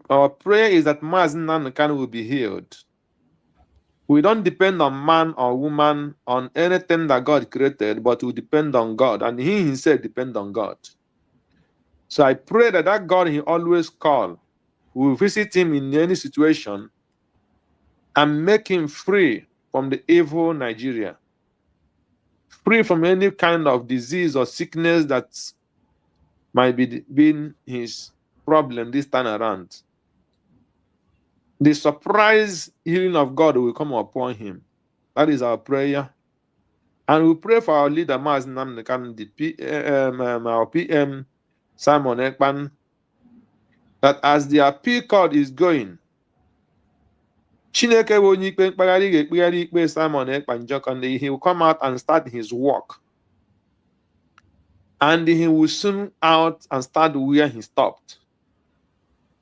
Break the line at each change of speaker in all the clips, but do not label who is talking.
Our prayer is that Mazi Nnamdi Kanu will be healed. We don't depend on man or woman, on anything that God created, but we depend on God, and he himself depends on God. So I pray that that God he always call will visit him in any situation and make him free from the evil Nigeria, free from any kind of disease or sickness that might be being his problem this time around. The surprise healing of God will come upon him. That is our prayer. And we pray for our leader, Mazi Nnamdi Kanu, our PM, Simon Ekpan, that as the appeal court is going, Chineke onye ikpe mkpegharị ga-ekpegharị ikpe Simon Ekpan Jokande, he will come out and start his work. And he will soon out and start where he stopped.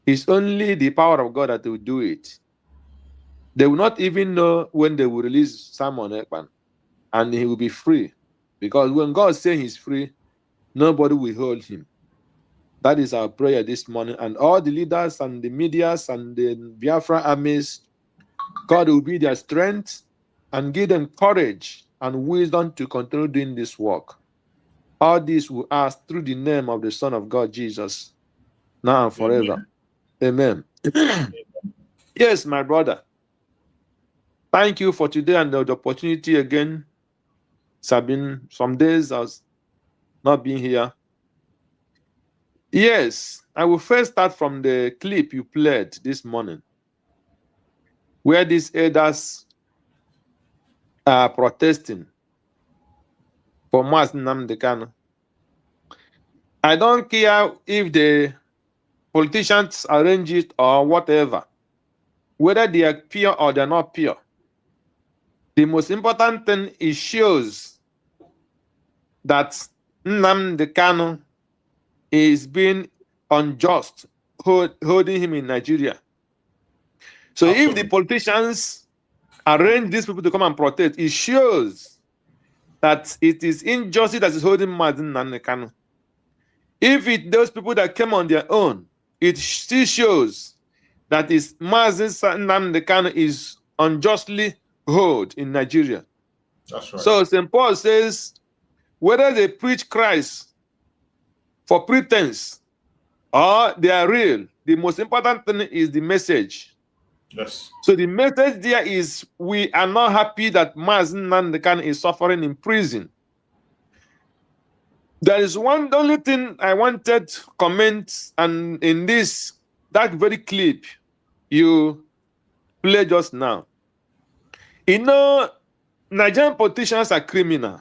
It's only the power of God that will do it. They will not even know when they will release Simon Ekpan, and he will be free. Because when God says he's free, nobody will hold him. That is our prayer this morning. And all the leaders and the medias and the Biafra armies, God will be their strength and give them courage and wisdom to continue doing this work. All this we ask through the name of the Son of God, Jesus, now and forever. Amen. Yes, my brother. Thank you for today and the opportunity again. It's been some days I was not being here. Yes, I will first start from the clip you played this morning, where these elders are protesting for Mazi Nnamdi Kanu. I don't care if the politicians arrange it or whatever, whether they are pure or they're not pure. The most important thing is shows that Nnamdi Kanu is being unjust, holding him in Nigeria. So if the politicians arrange these people to come and protest, it shows that it is injustice that is holding Mazi Nnamdi Kanu. If it those people that came on their own, it still shows that is Mazi Nnamdi Kanu is unjustly held in Nigeria.
That's right.
So St. Paul says, whether they preach Christ for pretense or they are real, the most important thing is the message.
Yes.
So the message there is, we are not happy that Mazi Nnamdi Kanu is suffering in prison. There is the only thing I wanted to comment, and in this, that very clip you played just now. You know, Nigerian politicians are criminal.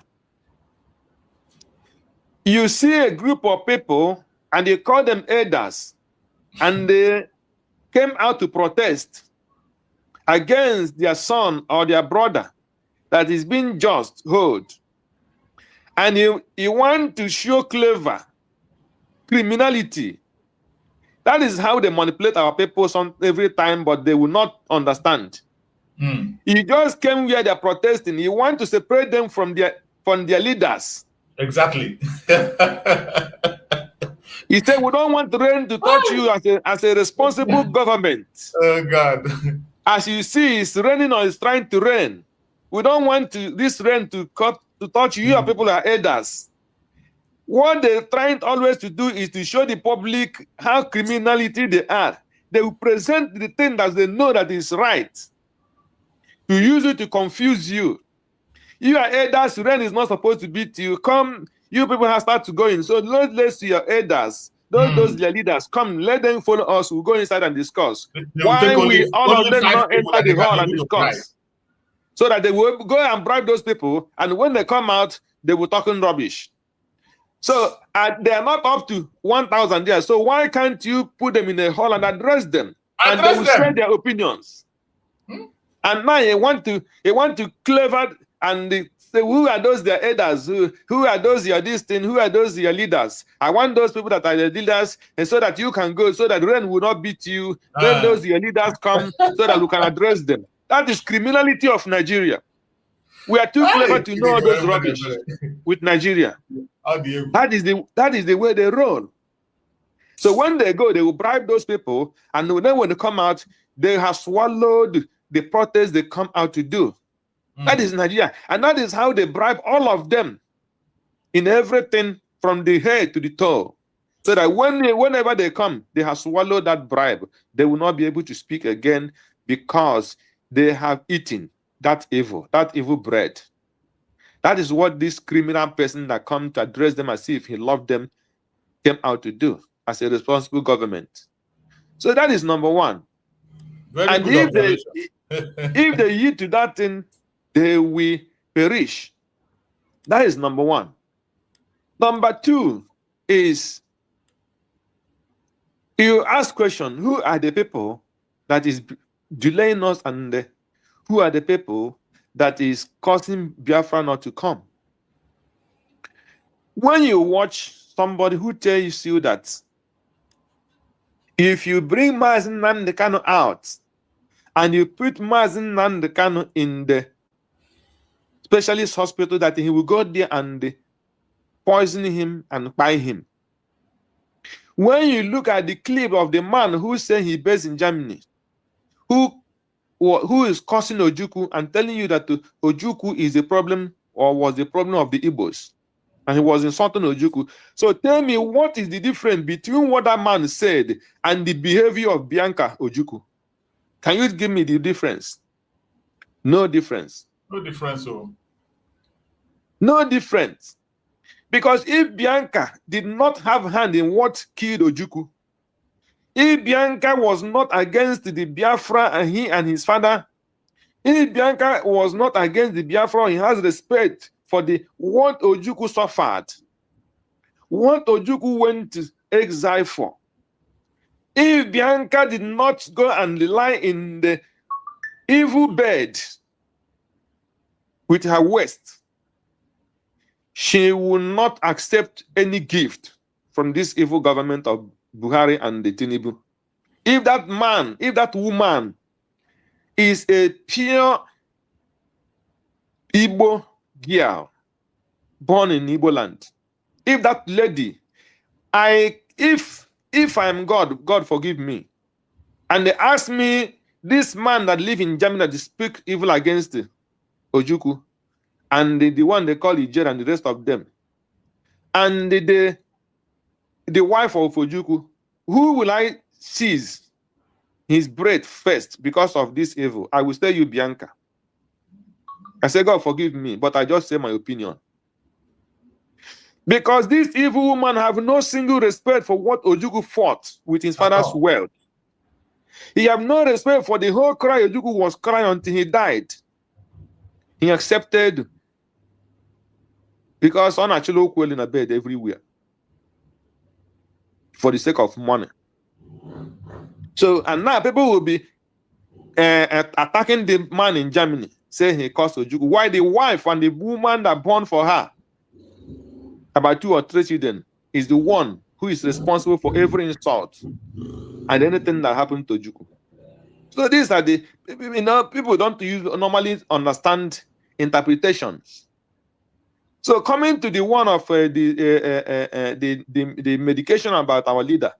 You see a group of people and you call them elders, and they came out to protest against their son or their brother that is being just held. And you want to show clever criminality. That is how they manipulate our people every time, but they will not understand. You just came where they're protesting. You want to separate them from their leaders.
Exactly.
He said, we don't want rain to touch you as a responsible government.
Oh, God.
As you see, it's raining or it's trying to rain. We don't want this rain to touch you. Your people are elders. What they're trying always to do is to show the public how criminality they are. They will present the thing that they know that is right, to use it to confuse you. You are elders, rain is not supposed to beat you. Come, you people have started to go in. So let's see your elders, those their leaders, come, let them follow us. We'll go inside and discuss. Why we all of them not enter the hall and discuss? So that they will go and bribe those people, and when they come out, they will talking rubbish. So they are not up to 1,000 there. So why can't you put them in a hall and address them? And they will share their opinions. And now you want to clever and say, who are those their elders? Who are those your this thing? Who are those your leaders? I want those people that are the leaders, and so that you can go, so that rain will not beat you. Then those your leaders come, so that we can address them. That is criminality of Nigeria. We are too clever to know those rubbish with Nigeria. That is the way they roll. So when they go, they will bribe those people, and then when they come out, they have swallowed the protest they come out to do. That is Nigeria. And that is how they bribe all of them in everything from the head to the toe. So that whenever they come, they have swallowed that bribe. They will not be able to speak again because they have eaten that evil bread. That is what this criminal person that come to address them as if he loved them came out to do as a responsible government. So that is number one.
Very
and
good
if they yield to that thing, they will perish. That is number one. Number two is you ask question, who are the people that is delaying us, and who are the people that is causing Biafra not to come? When you watch somebody who tells you that if you bring Mazi Nnamdi Kanu out and you put Mazi Nnamdi Kanu in the specialist hospital, that he will go there and poison him and buy him. When you look at the clip of the man who said he based in Germany, who is cursing Ojukwu and telling you that Ojukwu is a problem or was the problem of the Igbos, and he was insulting Ojukwu. So tell me, what is the difference between what that man said and the behavior of Bianca Ojukwu? Can you give me the difference? No difference.
No difference.
No difference. Because if Bianca did not have hand in what killed Ojukwu, if Bianca was not against the Biafra and he and his father, if Bianca was not against the Biafra, he has respect for the what Ojukwu suffered, what Ojukwu went to exile for. If Bianca did not go and lie in the evil bed with her waist, she will not accept any gift from this evil government of Buhari and the Tinubu. If that man, if that woman is a pure Igbo girl born in Igbo land, if that lady, if I'm God, God forgive me, and they ask me, this man that live in Germany that speak evil against Ojukwu, and the one they call Ijer and the rest of them, and the wife of Ojukwu, who will I seize his bread first because of this evil? I will tell you, Bianca. I say, God forgive me, but I just say my opinion. Because this evil woman have no single respect for what Ojukwu fought with his father's wealth. He have no respect for the whole cry Ojukwu was crying until he died. He accepted, because on actually well in a bed everywhere for the sake of money. So, and now people will be attacking the man in Germany, saying he caused Ojukwu. Why the wife and the woman that born for her, about 2 or 3 children, is the one who is responsible for every insult and anything that happened to Ojukwu. So these are the, people don't normally understand interpretations. So coming to the one of the medication about our leader,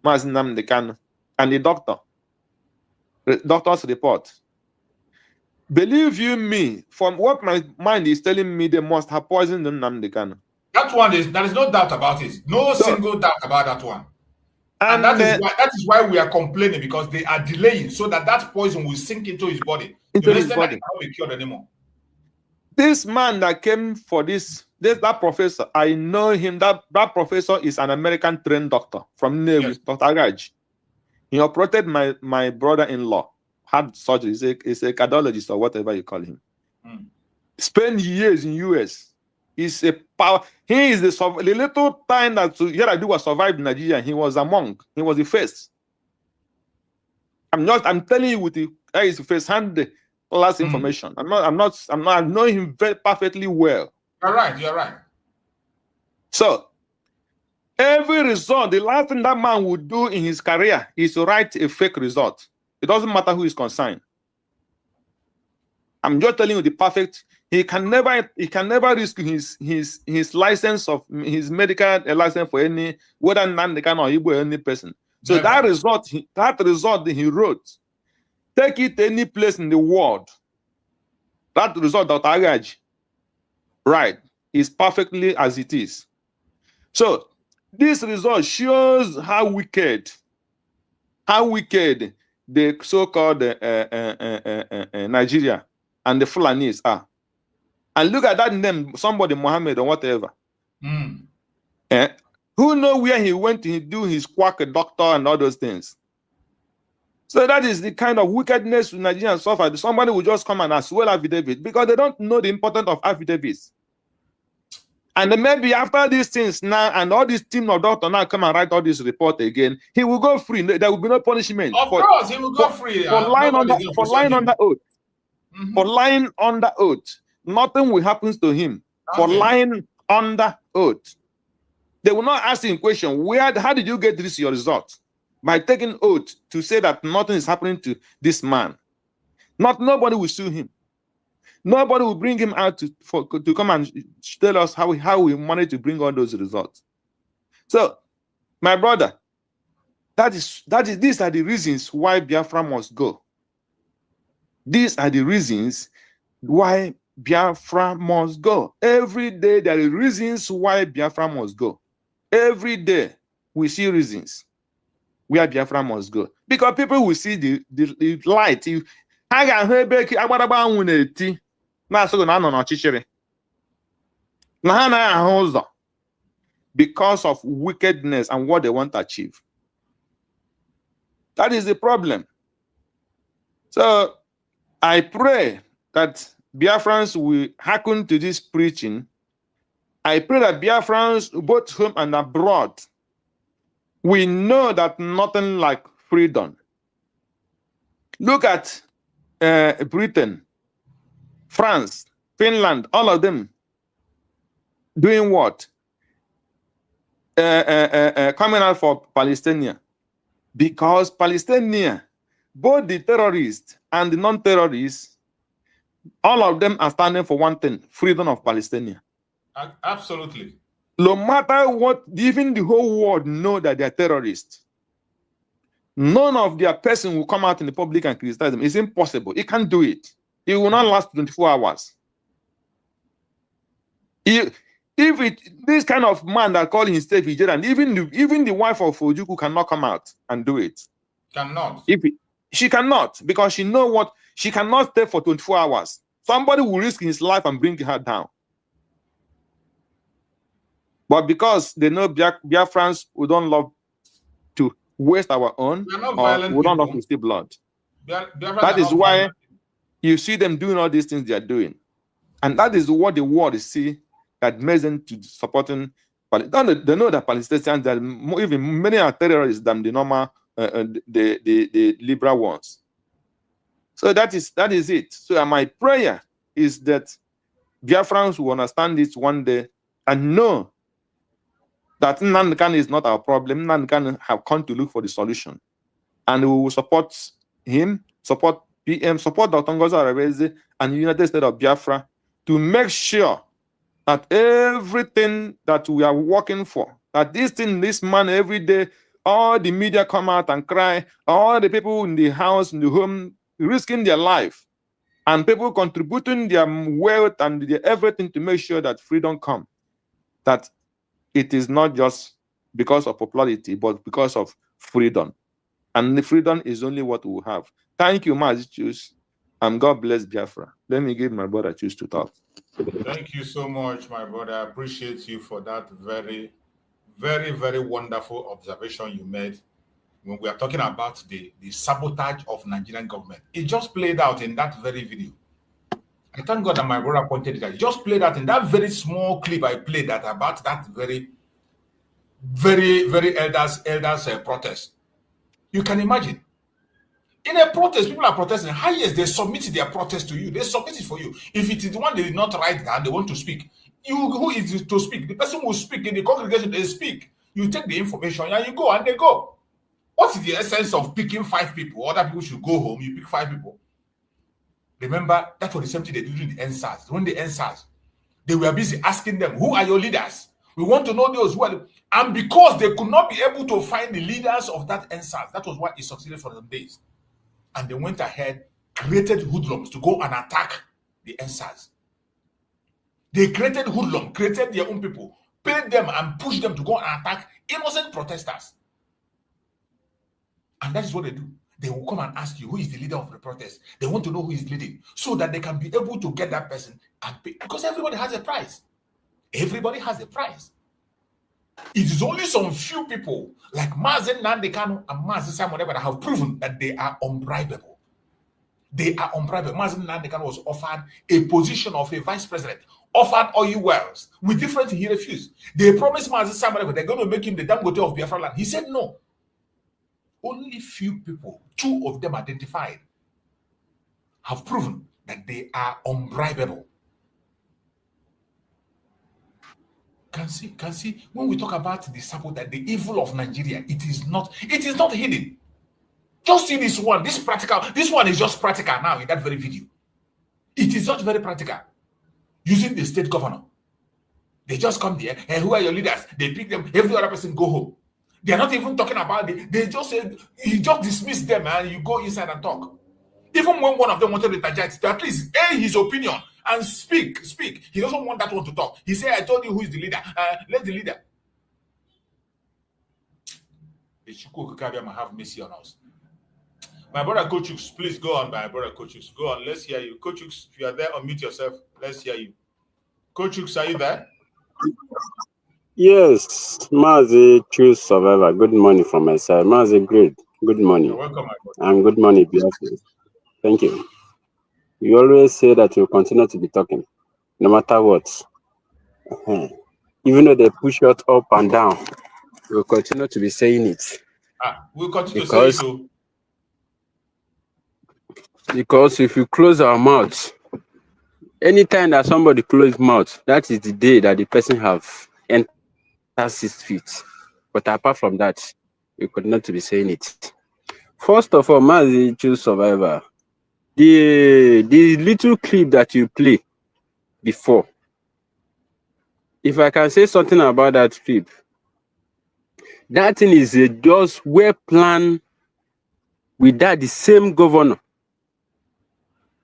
Mazi Nnamdi Kanu, and the doctor's report. Believe you me, from what my mind is telling me, they must have poisoned Nnamdi Kanu.
That one is, there is no doubt about it. No single doubt about that one. And that is why we are complaining, because they are delaying so that that poison will sink into his body. Into his body. Cannot be cured anymore.
This man that came for that professor, I know him. That professor is an American trained doctor from Navy, yes. Dr. Agaj. He operated my brother-in-law, had surgery. He's a cardiologist or whatever you call him. Spent years in US. He's a power. He is the little time that Yaradu was survived in Nigeria. He was among. He was the first. I'm telling you with the first-hand last information. I know him very perfectly well.
You're right. You're right.
So every result, the last thing that man would do in his career is to write a fake result. It doesn't matter who is concerned. I'm just telling you the perfect He can never risk his license of his medical license for any, whether Nnamdi Kanu or Igbo or any person. So that result he wrote, take it any place in the world. That result that Agaj, right, is perfectly as it is. So this result shows how wicked the so-called Nigeria and the Fulanis are. And look at that name, somebody Mohammed or whatever. Who know where he went to do his quack doctor and all those things? So that is the kind of wickedness Nigerians suffer. Somebody will just come and swear affidavit because they don't know the importance of affidavits. And then maybe after these things now, and all this team of doctors now come and write all this report again, he will go free. There will be no punishment.
Of course, he will go free.
For lying under oath. For lying under oath. Nothing will happen to him. For lying under oath. They will not ask him question, how did you get this your result? By taking oath to say that nothing is happening to this man. Nobody will sue him. Nobody will bring him out to come and tell us how we managed to bring all those results. So, my brother, these are the reasons why Biafra must go. These are the reasons why Biafra must go. Every day there are reasons why Biafra must go. Every day we see reasons where Biafra must go. Because people will see the light. Because of wickedness and what they want to achieve. That is the problem. So I pray that Biafrans will hearken to this preaching. I pray that Biafrans, both home and abroad, we know that nothing like freedom. Look at Britain, France, Finland, all of them doing what? Coming out for Palestinians. Because Palestinians, both the terrorists and the non-terrorists, all of them are standing for one thing, freedom of Palestinians.
Absolutely.
No matter what, even the whole world know that they are terrorists. None of their person will come out in the public and criticize them. It's impossible. He can't do it. It will not last 24 hours. This kind of man that called himself Ijera, and even the wife of Ojuku cannot come out and do it.
Cannot.
She cannot, because she know what she cannot stay for 24 hours. Somebody will risk his life and bring her down. But because they know Biafrans, we don't love to waste our own, or we don't love to see blood. That is why you see them doing all these things they are doing. And that is what the world see that makes them to supporting Palestine. They know that Palestinians, that even many are terrorists than the normal, the liberal ones. So that is it. So my prayer is that Biafrans will understand this one day and know that Nnamdi Kanu is not our problem. Nnamdi Kanu have come to look for the solution. And we will support him, support PM, support Dr. Ngozi Arabeze and the United States of Biafra to make sure that everything that we are working for, that this man every day, all the media come out and cry, all the people in the house, in the home, risking their life, and people contributing their wealth and their everything to make sure that freedom comes. That it is not just because of popularity, but because of freedom. And the freedom is only what we have. Thank you, Mazi Choose, and God bless Biafra. Let me give my brother Choose to talk.
Thank you so much, my brother. I appreciate you for that very, very, very wonderful observation you made when we are talking about the sabotage of Nigerian government. It just played out in that very video. I thank God that my brother pointed it out. It just played out in that very small clip I played that about that very, very, very elders protest. You can imagine. In a protest, people are protesting. Highest, they submit their protest to you. They submit it for you. If it is the one they did not write down, they want to speak. Who is to speak? The person will speak in the congregation. They speak. You take the information and you go, and they go. What is the essence of picking 5 people? Other people should go home. You pick 5 people. Remember, that was the same thing they did in the NSAS. When the NSAS, they were busy asking them, who are your leaders? We want to know those who are. And because they could not be able to find the leaders of that NSAS, that was why it succeeded for them days. And they went ahead, created hoodlums to go and attack the NSAS. They created hoodlums, created their own people, paid them and pushed them to go and attack innocent protesters. And that is what they do. They will come and ask you, who is the leader of the protest? They want to know who is leading so that they can be able to get that person and pay. Because everybody has a price. Everybody has a price. It is only some few people like Mazi Nnamdi Kanu and Mazi Simon that have proven that they are unbribable. They are unbribable. Mazi Nnamdi Kanu was offered a position of a vice president, offered oil wells. With different, he refused. They promised Mazi Simon they're going to make him the Dangote of Biafra land. He said no. Only few people, 2 of them identified, have proven that they are unbribable. Can see when we talk about the support, that the evil of Nigeria, it is not hidden. Just see this one, this one is just practical now in that very video. It is not very practical. Using the state governor. They just come there, and who are your leaders? They pick them, every other person go home. They are not even talking about it. They just said, he just dismissed them and you go inside and talk. Even when one of them wanted to interject, to at least air his opinion and speak. He doesn't want that one to talk. He said, I told you who is the leader. Let the leader. The Chukwu Kukabiyama have mercy on us. My brother Kochux, please go on, my brother Kochux. Go on, let's hear you. Kochux, if you are there, unmute yourself. Let's hear you. Kochux, are you there?
Yes, Mazi, choose survivor. Good morning from my side. Mazi, great. Good morning.
You're welcome, my brother.
And good morning, Biafrans. Thank you. You always say that you continue to be talking, no matter what. Even though they push you up and down, you will continue to be saying it.
We'll continue to say it too.
Because if you close our mouths, anytime that somebody closes mouth, that is the day that the person have entered 6 feet. But apart from that, you could not to be saying it. First of all, Mazi, choose survivor. The little clip that you play before, if I can say something about that clip, that thing is just well planned with that the same governor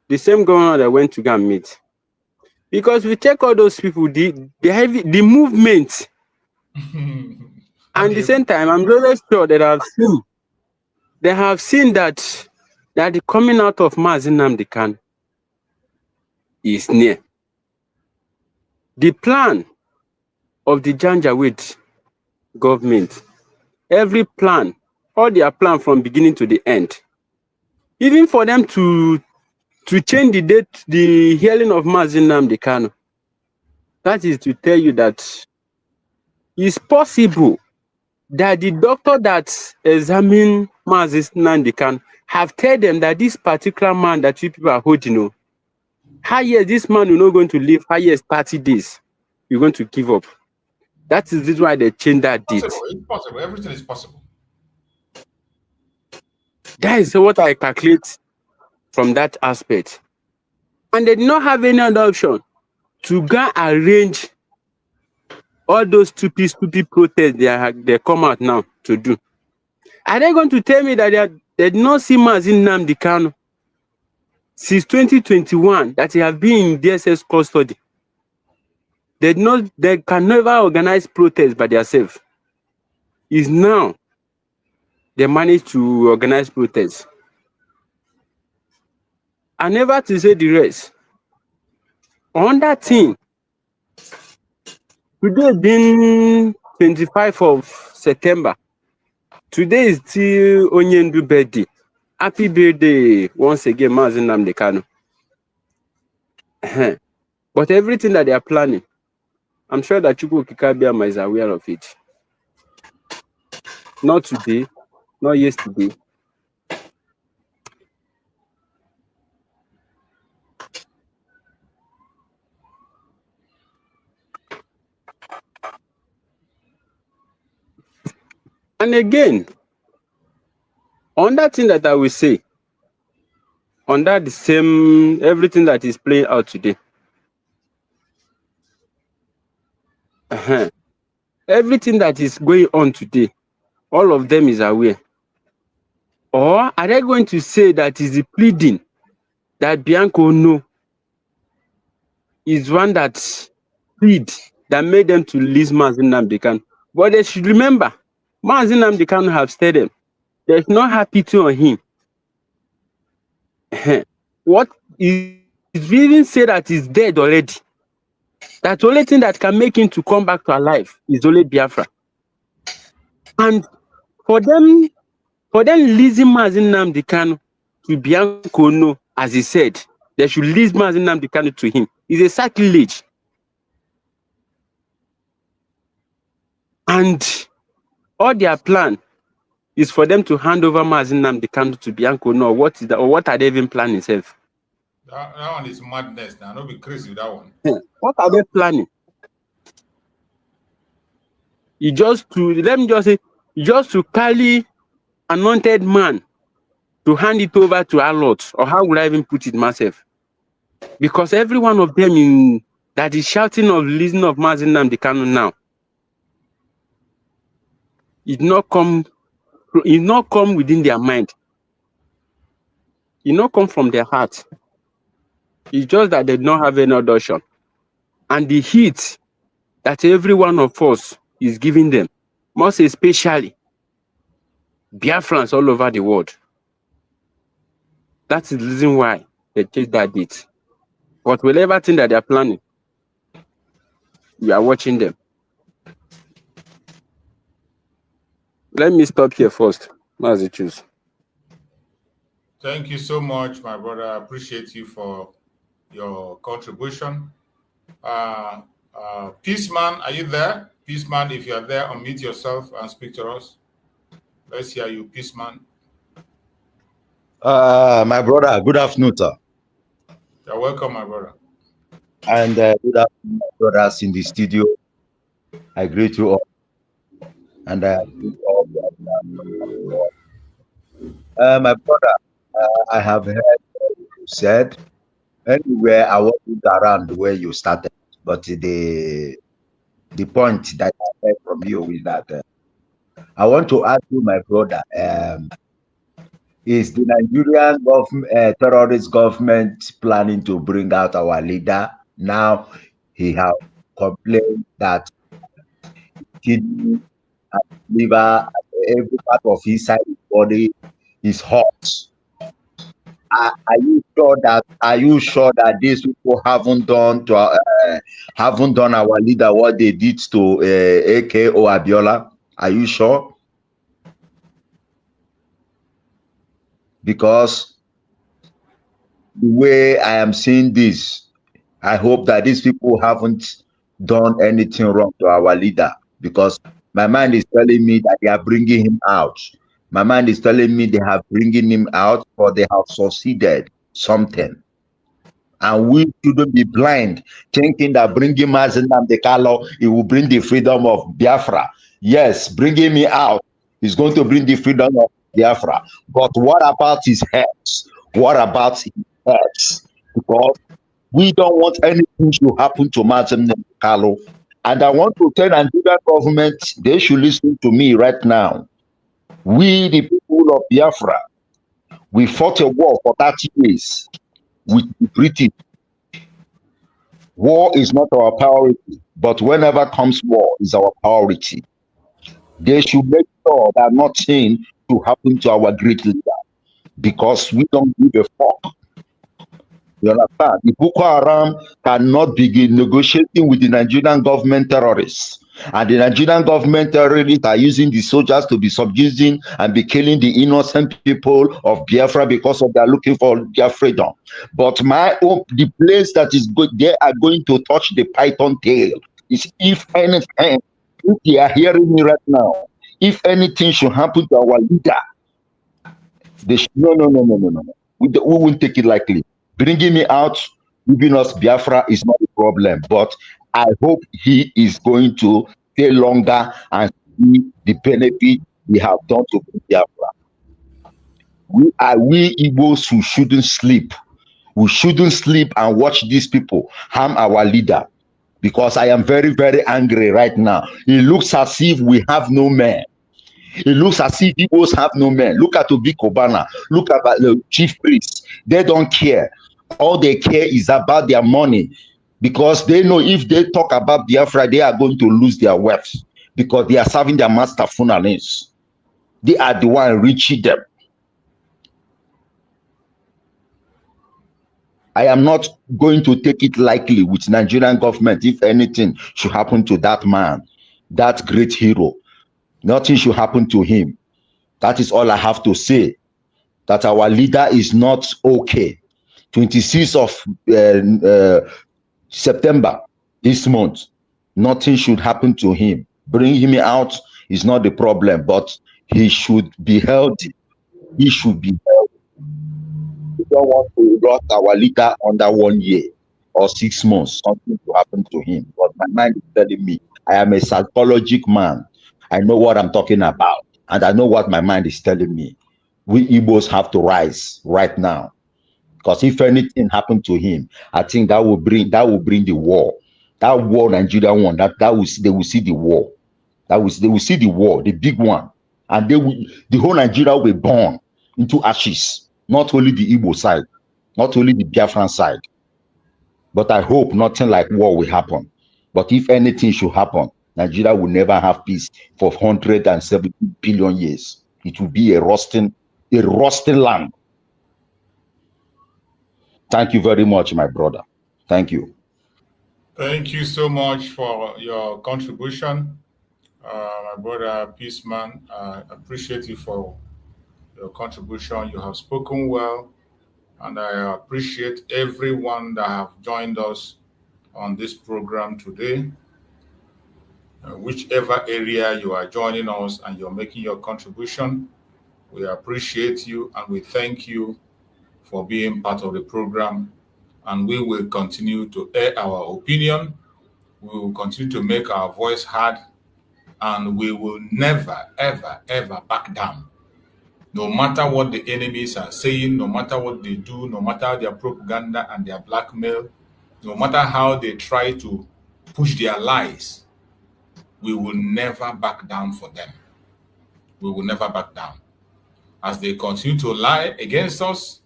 that went to go and meet. Because we check all those people, the movement. And at the same time, I'm very sure that they have seen that the coming out of Mazi Nnamdi Kanu is near. The plan of the Janjaweed government, every plan, all their plan from beginning to the end, even for them to change the date, the hearing of Mazi Nnamdi Kanu, that is to tell you that it's possible that the doctor that examined Mazi Nnamdi Kanu have told them that this particular man that you people are holding, this man will not going to live highest 30 days. You're going to give up. That is why they changed that date.
It's possible. Everything is possible.
That is what I calculate from that aspect. And they did not have any other option to go arrange all those stupid protests they come out now to do. Are they going to tell me that they did not see Mazi Nnamdi Kanu since 2021, that he has been in DSS custody? They can never organize protests by themselves. It's now they manage to organize protests. And never to say the rest. On that thing, today being 25th of September, today is still Onyendu birthday. Happy birthday once again, Mazi Nnamdi Kanu. But everything that they are planning, I'm sure that Chukwu Kikabiyama is aware of it. Not today, not yesterday. And again, on that thing that I will say, under the same everything that is playing out today. Everything that is going on today, all of them is aware. Or are they going to say that is the pleading that Bianco no is one that plead that made them to release Mazi Nnamdi Kanu? But they should remember, Mazi Nnamdi Kanu have stated there's no happy to on him. What is even say that he's dead already? That the only thing that can make him to come back to alive is only Biafra. And for them releasing Mazi Nnamdi Kanu to Bianco no, as he said, they should release Mazi Nnamdi Kanu to him. It's a sacrilege. And all their plan is for them to hand over Mazi Nnamdi Kanu to Bianco no. What is that? Or what are they even planning themselves?
That one is madness now. Don't be crazy with that one.
What are they planning? Just to carry anointed man to hand it over to our Lord, or how would I even put it myself? Because every one of them that is shouting of releasing of Mazi Nnamdi Kanu now, it not come within their mind. It not come from their heart. It's just that they don't have any other option. And the heat that every one of us is giving them, most especially Biafrans all over the world. That's the reason why they take that date. But with everything that they're planning, we are watching them. Let me stop here first. Mazi, choose.
Thank you so much, my brother. I appreciate you for your contribution. Peaceman, are you there? Peaceman, if you are there, unmute yourself and speak to us. Let's hear you, Peaceman.
My brother, good afternoon, sir.
You're welcome, my brother.
And good afternoon, my brothers in the studio. I greet you all. And I greet all. My brother, I have heard what you said. Anywhere I wasn't around where you started, but the point that I heard from you is that I want to ask you, my brother, is the Nigerian government, terrorist government, planning to bring out our leader? Now he has complained that kidney and liver, every part of his side body is hot. Are you sure that these people haven't done our leader what they did to AK or Abiola? Are you sure? Because the way I am seeing this, I hope that these people haven't done anything wrong to our leader, because my mind is telling me that they are bringing him out. My mind is telling me they have bringing him out, or they have succeeded something. And we shouldn't be blind, thinking that bringing Mazi Nnamdi Kanu, it will bring the freedom of Biafra. Yes, bringing me out is going to bring the freedom of Biafra. But what about his heads? What about his heads? Because we don't want anything to happen to Mazi Nnamdi Kanu. And I want to tell the Nigerian government, they should listen to me right now. We, the people of Biafra, we fought a war for 30 years with the British. War is not our priority, but whenever comes war is our priority. They should make sure that nothing to happen to our great leader, because we don't give a fuck. You understand? The Boko Haram cannot begin negotiating with the Nigerian government terrorists. And the Nigerian government terrorists are using the soldiers to be subduing and be killing the innocent people of Biafra because of they are looking for their freedom. But the place that is good, they are going to touch the python tail is if anything, if they are hearing me right now, if anything should happen to our leader, they should, no. We won't take it lightly. Bringing me out, giving us Biafra is not a problem, but I hope he is going to stay longer and see the benefit we have done to Biafra. We Igbos who shouldn't sleep. We shouldn't sleep and watch these people harm our leader. Because I am very, very angry right now. It looks as if we have no men. It looks as if Igbos have no men. Look at Obi Kobana. Look at the chief priests. They don't care. All they care is about their money. Because they know if they talk about Biafra, they are going to lose their wealth. Because they are serving their master funerals. They are the one reaching them. I am not going to take it lightly with Nigerian government if anything should happen to that man, that great hero. Nothing should happen to him. That is all I have to say. That our leader is not okay. 26th of September this month, nothing should happen to him. Bring him out is not the problem, but he should be healthy. He should be healthy. We don't want to rot our leader under 1 year or 6 months, something to happen to him. But my mind is telling me, I am a psychological man. I know what I'm talking about, and I know what my mind is telling me. We Igbos have to rise right now. Because if anything happened to him, I think that will bring the war. That war Nigeria won, they will see the war. They will see the war, the big one. And the whole Nigeria will burn into ashes. Not only the Igbo side, not only the Biafran side. But I hope nothing like war will happen. But if anything should happen, Nigeria will never have peace for 170 billion years. It will be a rusting land. Thank you very much, my brother. Thank you.
Thank you so much for your contribution, my brother Peaceman. I appreciate you for your contribution. You have spoken well, and I appreciate everyone that have joined us on this program today. Whichever area you are joining us and you're making your contribution, we appreciate you and we thank you for being part of the program. And we will continue to air our opinion. We will continue to make our voice heard, and we will never, ever, ever back down. No matter what the enemies are saying, no matter what they do, no matter their propaganda and their blackmail, no matter how they try to push their lies, we will never back down for them. We will never back down. As they continue to lie against us,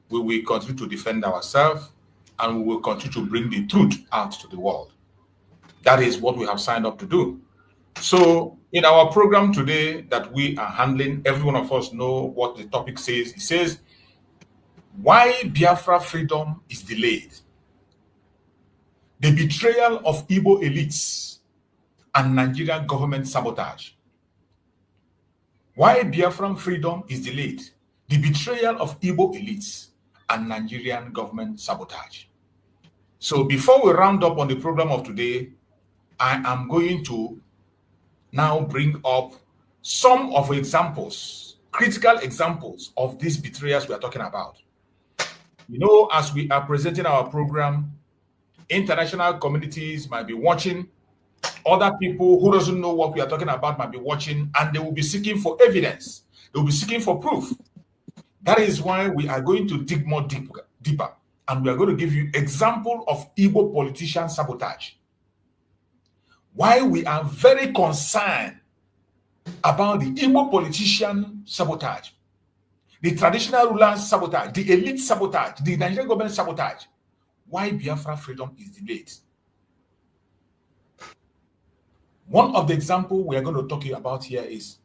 we will continue to defend ourselves, and we will continue to bring the truth out to the world. That is what we have signed up to do. So in our program today that we are handling, every one of us know what the topic says. It says, why Biafra freedom is delayed. The betrayal of Igbo elites and Nigerian government sabotage. Why Biafran freedom is delayed. The betrayal of Igbo elites and Nigerian government sabotage. So before we round up on the program of today, I am going to now bring up some of examples, critical examples of these betrayals we are talking about. You know, as we are presenting our program, international communities might be watching, other people who doesn't know what we are talking about might be watching, and they will be seeking for evidence. They will be seeking for proof. That is why we are going to dig more deeper, and we are going to give you example of Igbo politician sabotage. Why we are very concerned about the Igbo politician sabotage, the traditional rulers sabotage, the elite sabotage, the Nigerian government sabotage. Why Biafra freedom is delayed. One of the examples we are going to talk about here is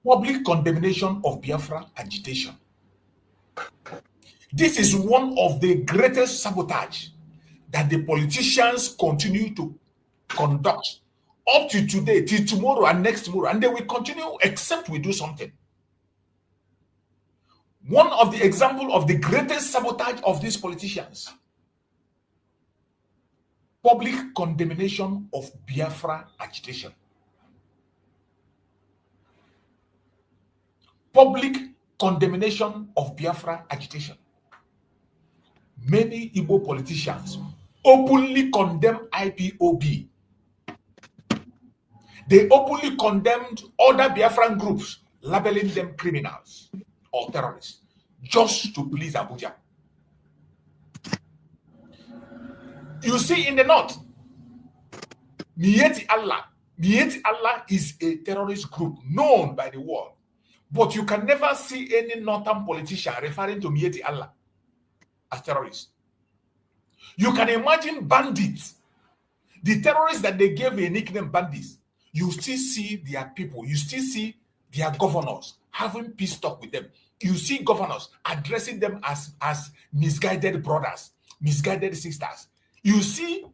public condemnation of Biafra agitation. This is one of the greatest sabotage that the politicians continue to conduct up to today, till tomorrow and next tomorrow, and they will continue except we do something. One of the examples of the greatest sabotage of these politicians, public condemnation of Biafra agitation. Public condemnation of Biafra agitation. Many Igbo politicians openly condemn IPOB. They openly condemned other Biafran groups, labeling them criminals. or terrorists just to please Abuja. You see in the north, Miyetti Allah is a terrorist group known by the world. But you can never see any northern politician referring to Miyetti Allah as terrorists. You can imagine bandits, the terrorists that they gave a nickname bandits. You still see their people, you still see their governors having peace talk with them. You see governors addressing them as misguided brothers, misguided sisters. You see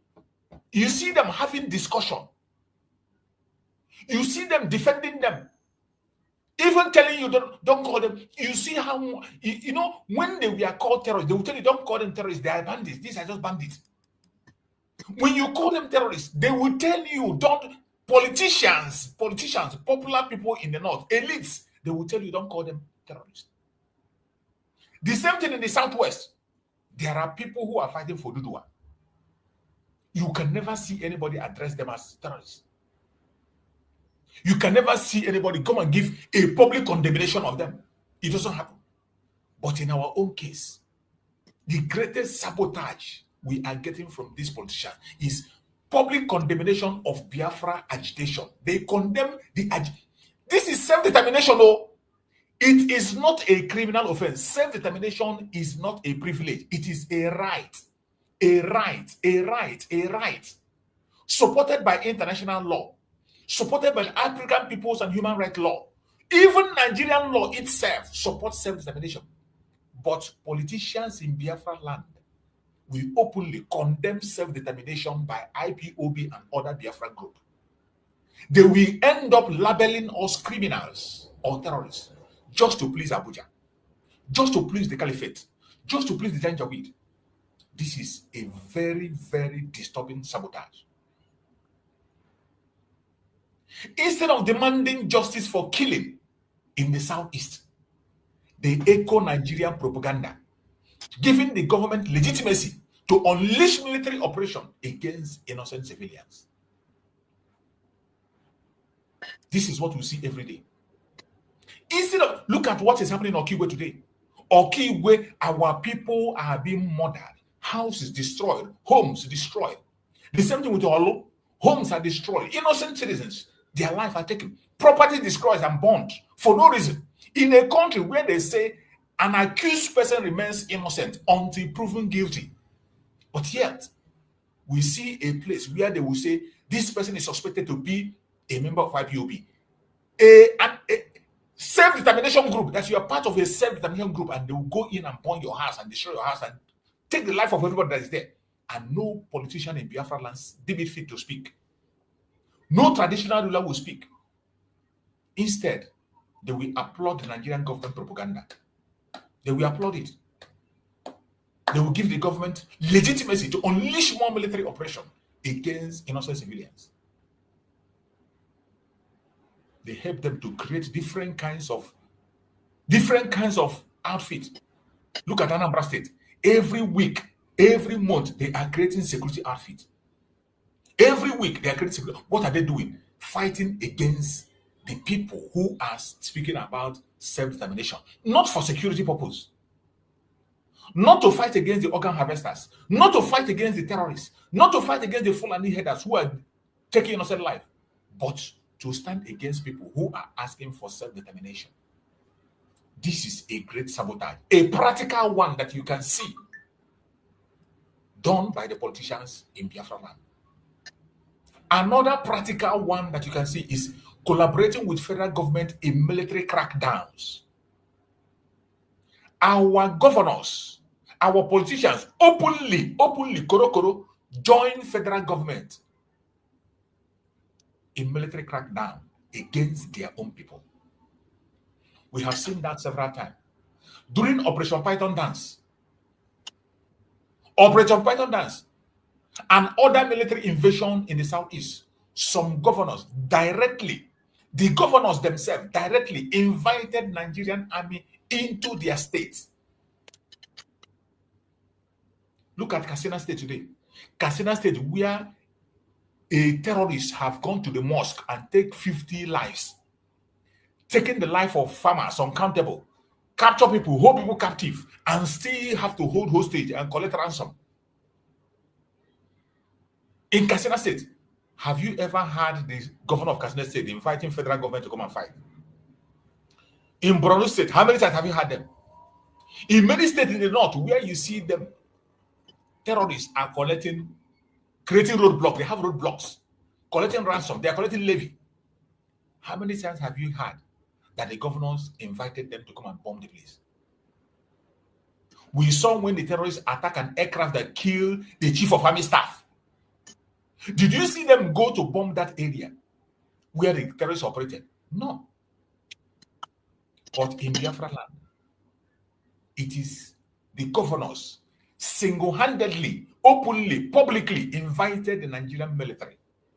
them having discussion. You see them defending them. Even telling you don't call them. You see how, you know, when they were called terrorists, they will tell you don't call them terrorists, they are bandits. These are just bandits. When you call them terrorists, they will tell you don't. Politicians, popular people in the north, elites, they will tell you don't call them terrorists. The same thing in the southwest. There are people who are fighting for Dudua. You can never see anybody address them as terrorists. You can never see anybody come and give a public condemnation of them. It doesn't happen. But in our own case, the greatest sabotage we are getting from these politicians is public condemnation of Biafra agitation. They condemn the This is self-determination, though. It is not a criminal offense. Self-determination is not a privilege. It is a right. A right. Supported by international law. Supported by African peoples and human rights law. Even Nigerian law itself supports self-determination. But politicians in Biafra land will openly condemn self-determination by IPOB and other Biafra groups. They will end up labeling us criminals or terrorists just to please Abuja, just to please the Caliphate, just to please the Janjaweed. This is a very, very disturbing sabotage. Instead of demanding justice for killing in the southeast, they echo Nigerian propaganda, giving the government legitimacy to unleash military operation against innocent civilians. This is what we see every day. Instead of, look at what is happening in Okigwe today. Okigwe, our people are being murdered. Houses destroyed, homes destroyed. The same thing with Olo. Homes are destroyed. Innocent citizens, their life are taken. Property destroyed and burned for no reason. In a country where they say an accused person remains innocent until proven guilty. But yet, we see a place where they will say this person is suspected to be a member of IPOB. A self-determination group, that you are part of a self-determination group, and they will go in and burn your house and destroy your house and take the life of everybody that is there. And no politician in Biafra lands deem it fit to speak. No traditional ruler will speak. Instead, they will applaud the Nigerian government propaganda. They will applaud it. They will give the government legitimacy to unleash more military operation against innocent civilians. They help them to create different kinds of outfits. Look at Anambra State. Every week, every month, they are creating security outfits. Every week, they are creating security. What are they doing? Fighting against the people who are speaking about self-determination. Not for security purpose. Not to fight against the organ harvesters. Not to fight against the terrorists. Not to fight against the Fulani headers who are taking innocent life. But to stand against people who are asking for self-determination. This is a great sabotage. A practical one that you can see done by the politicians in Biafra land. Another practical one that you can see is collaborating with federal government in military crackdowns. Our governors, our politicians openly, koro, join federal government in military crackdown against their own people. We have seen that several times. During Operation Python Dance, and other military invasion in the southeast, some governors directly, the governors themselves directly invited Nigerian army into their states. Look at Katsina State today. Katsina State, where a terrorist have gone to the mosque and take 50 lives, taking the life of farmers uncountable, capture people, hold people captive, and still have to hold hostage and collect ransom. In Katsina State, have you ever had the governor of Katsina State inviting federal government to come and fight? In Borno State, how many times have you had them? In many states in the north, where you see them, terrorists are creating roadblocks. They have roadblocks, collecting ransom. They are collecting levy. How many times have you had that the governors invited them to come and bomb the place? We saw when the terrorists attacked an aircraft that killed the chief of army staff. Did you see them go to bomb that area where the terrorists operated? No. But in Biafra land, it is the governors single-handedly, openly, publicly invited the Nigerian military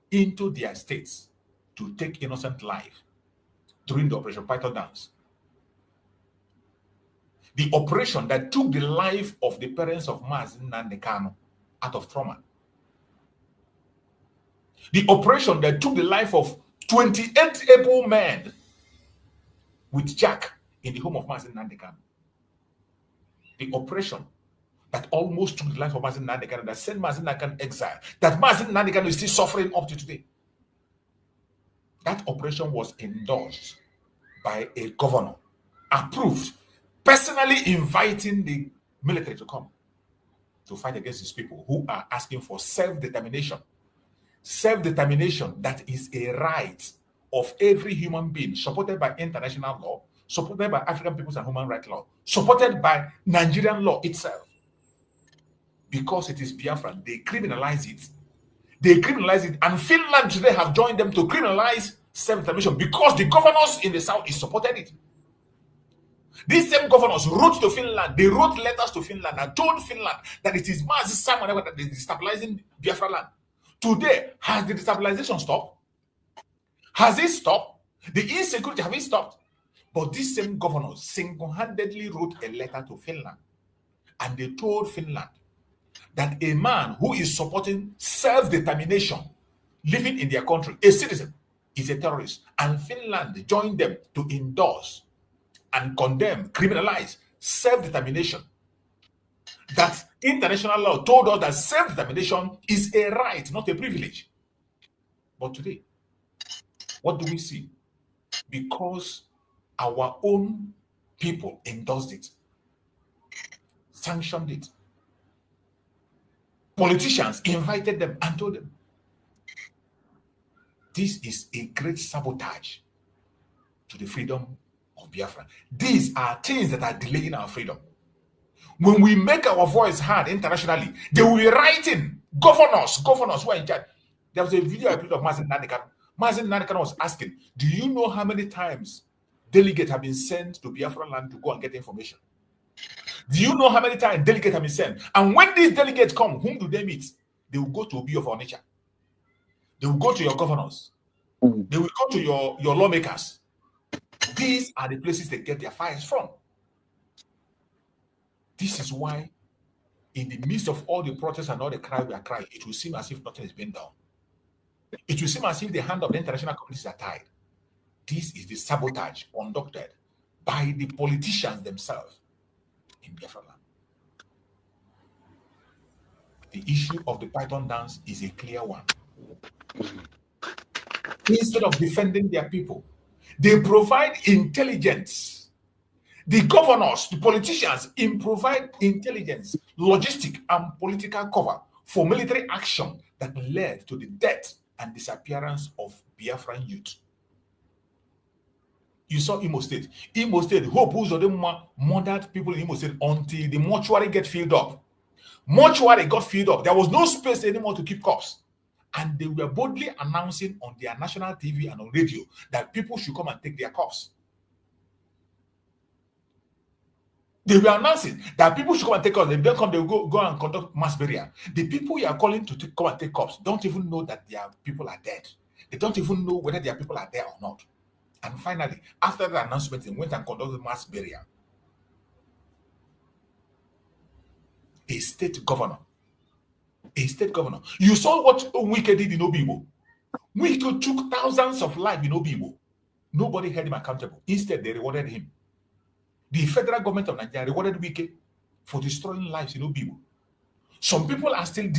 into their states to take innocent life during the Operation Python Dance. The operation that took the life of the parents of Mazi Nnamdi Kanu out of trauma. The operation that took the life of 28 able men with Jack in the home of Mazi Nnamdi Kanu. The operation that almost took the life of Mazi Nnamdi Kanu, that sent Mazi Nnamdi Kanu exile, that Mazi Nnamdi Kanu is still suffering up to today. That operation was endorsed by a governor, approved, personally inviting the military to come to fight against these people who are asking for self-determination. Self-determination that is a right of every human being, supported by international law, supported by African Peoples and Human Rights Law, supported by Nigerian law itself. Because it is Biafra, they criminalize it. They criminalize it, and Finland today have joined them to criminalize self-determination because the governors in the south supported it. These same governors wrote to Finland, they wrote letters to Finland and told Finland that it is Mazi Simon that is destabilizing Biafra land. Today, has the destabilization stopped? Has it stopped? The insecurity, have it stopped? But these same governors single-handedly wrote a letter to Finland, and they told Finland that a man who is supporting self-determination, living in their country, a citizen, is a terrorist. And Finland joined them to endorse and condemn, criminalize self-determination. That international law told us that self-determination is a right, not a privilege. But today, what do we see? Because our own people endorsed it, sanctioned it. Politicians invited them and told them. This is a great sabotage to the freedom of Biafra. These are things that are delaying our freedom. When we make our voice heard internationally, they will be writing governors who are in charge. There was a video I put of Mazi Nnamdi Kanu. Mazi Nnamdi Kanu was asking, do you know how many times delegates have been sent to Biafra land to go and get information? Do you know how many times delegates have been sent? And when these delegates come, whom do they meet? They will go to Obi of our nature. They will go to your governors. They will go to your lawmakers. These are the places they get their files from. This is why, in the midst of all the protests and all the cry we are crying, it will seem as if nothing is being done. It will seem as if the hand of the international communities are tied. This is the sabotage conducted by the politicians themselves in Biafra land. The issue of the Python dance is a clear one. Instead of defending their people, they provide intelligence. The governors, the politicians, provide intelligence, logistic, and political cover for military action that led to the death and disappearance of Biafran youth. You saw Imo State. Imo State, Hope Uzodinma murdered people in Imo State until the mortuary get filled up. Mortuary got filled up. There was no space anymore to keep corpses. And they were boldly announcing on their national TV and on radio that people should come and take their corpses. They were announcing that people should come and take corpses. If they don't come, they will go and conduct mass burial. The people you are calling to come and take corpses don't even know that their people are dead. They don't even know whether their people are there or not. And finally, after the announcement, they went and conducted mass burial. A state governor. You saw what Wike did in Obibo. Wike took thousands of lives in Obibo. Nobody held him accountable. Instead, they rewarded him. The federal government of Nigeria rewarded Wike for destroying lives in Obibo. Some people are still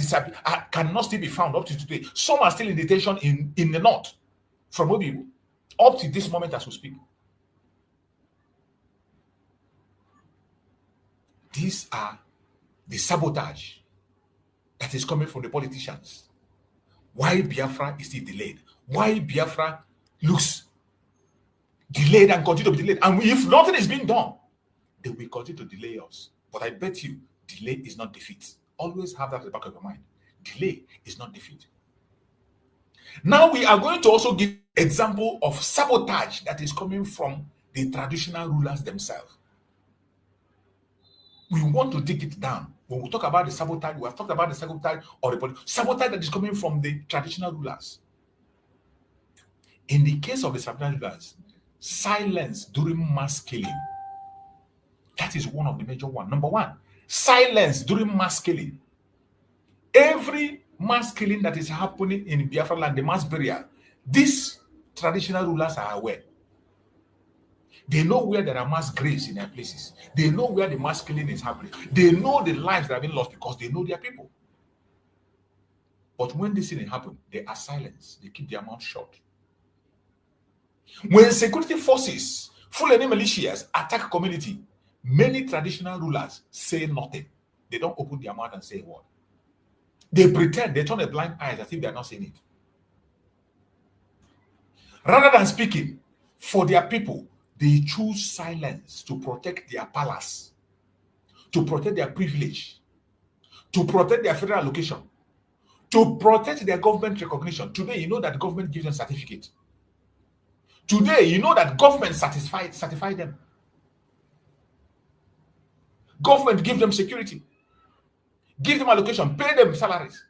cannot still be found up to today. Some are still in detention in the north from Obibo up to this moment as we speak. These are the sabotage that is coming from the politicians. Why Biafra is still delayed? Why Biafra looks delayed and continue to be delayed? And if nothing is being done, they will continue to delay us. But I bet you, delay is not defeat. Always have that at the back of your mind. Delay is not defeat. Now we are going to also give example of sabotage that is coming from the traditional rulers themselves. We want to dig it down. When we talk about the sabotage, we have talked about the sabotage or the sabotage that is coming from the traditional rulers. In the case of the traditional rulers, silence during mass killing. That is one of the major ones. Number one, silence during mass killing. Every mass killing that is happening in Biafra land, the mass burial, these traditional rulers are aware. They know where there are mass graves in their places. They know where the mass killing is happening. They know the lives that have been lost because they know their people. But when this thing happens, they are silenced. They keep their mouth shut. When security forces, Fulani militias attack community, many traditional rulers say nothing. They don't open their mouth and say a word. They pretend, they turn a blind eye as if they are not seeing it. Rather than speaking for their people, they choose silence to protect their palace, to protect their privilege, to protect their federal allocation, to protect their government recognition. Today, you know that the government gives them certificate. Today, you know that government certify them. Government give them security, give them allocation, pay them salaries.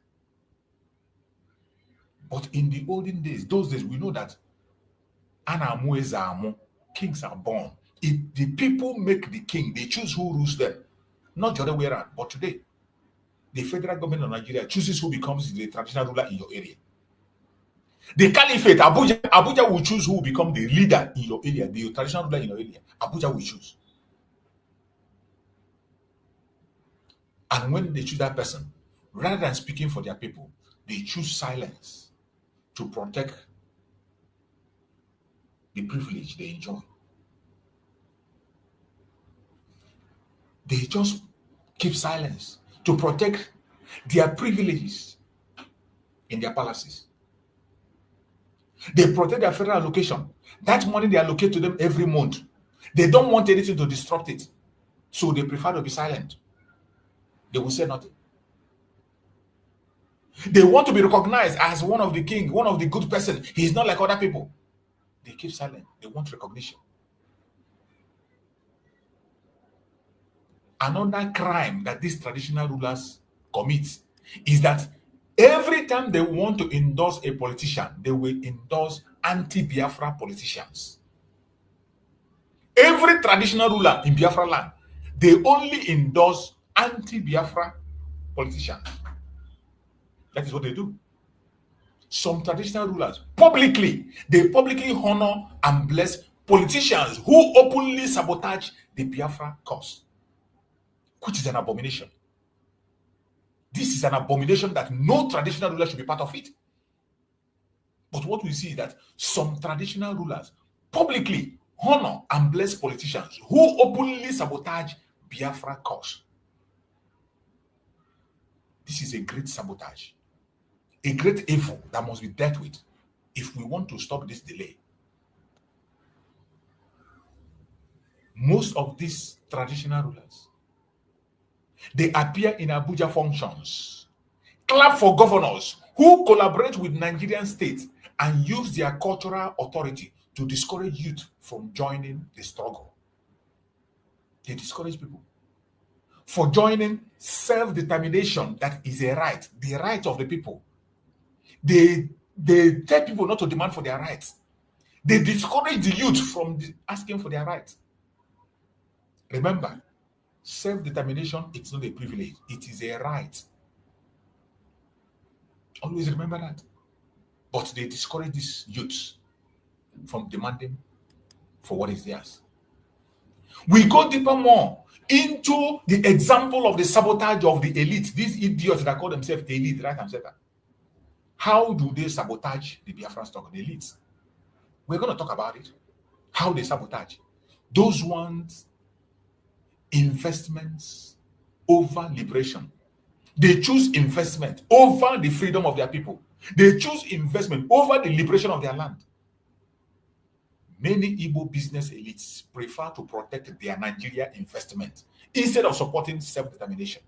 But in the olden days, those days, we know that kings are born. If the people make the king, they choose who rules them, not the other way around. But today, the federal government of Nigeria chooses who becomes the traditional ruler in your area. The caliphate, Abuja will choose who will become the leader in your area, the traditional ruler in your area. Abuja will choose. And when they choose that person, rather than speaking for their people, they choose silence to protect the privilege they enjoy. They just keep silence to protect their privileges in their palaces. They protect their federal allocation. That money they allocate to them every month. They don't want anything to disrupt it. So they prefer to be silent. They will say nothing. They want to be recognized as one of the king, one of the good person. He's not like other people. They keep silent. They want recognition. Another crime that these traditional rulers commit is that every time they want to endorse a politician, they will endorse anti-Biafra politicians. Every traditional ruler in Biafra land, they only endorse anti-Biafra politicians. That is what they do. Some traditional rulers they publicly honor and bless politicians who openly sabotage the Biafra cause, which is an abomination. This is an abomination that no traditional ruler should be part of it. But what we see is that some traditional rulers publicly honor and bless politicians who openly sabotage Biafra cause. This is a great sabotage, a great evil that must be dealt with if we want to stop this delay. Most of these traditional rulers, they appear in Abuja functions, clap for governors who collaborate with Nigerian state and use their cultural authority to discourage youth from joining the struggle. They discourage people for joining self-determination that is a right, the right of the people. They tell people not to demand for their rights. They discourage the youth from asking for their rights. Remember, self-determination, it's not a privilege, it is a right. Always remember that. But they discourage these youths from demanding for what is theirs. We go deeper more into the example of the sabotage of the elite. These idiots that call themselves the elite, right and center. How do they sabotage the Biafran stock, the elites? We're going to talk about it. How they sabotage. Those ones, investments over liberation. They choose investment over the freedom of their people. They choose investment over the liberation of their land. Many Igbo business elites prefer to protect their Nigeria investment instead of supporting self-determination.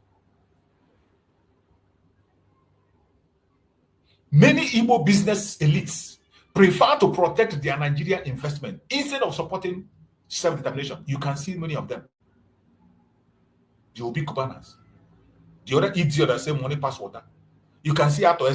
Many Igbo business elites prefer to protect their Nigeria investment instead of supporting self-determination. You can see many of them. They will be Cubanas. The other idiot that say money pass water. You can see Ato